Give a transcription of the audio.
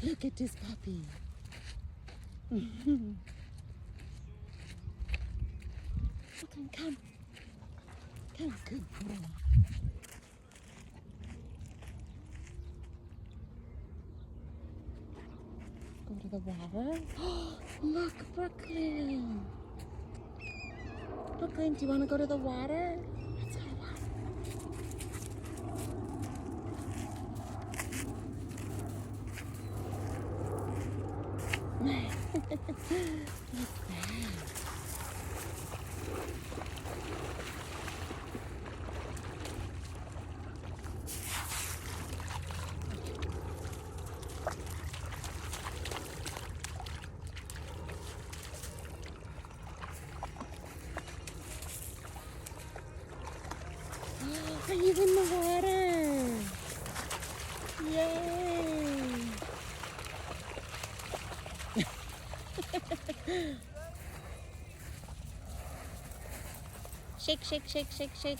Look at this puppy. Come, come. Come, good boy. Go to the water. Look, Brooklyn. Brooklyn, do you want to go to the water? Let's go to the water. What's that? Are you in the water? Yay! Shake, shake, shake, shake, shake.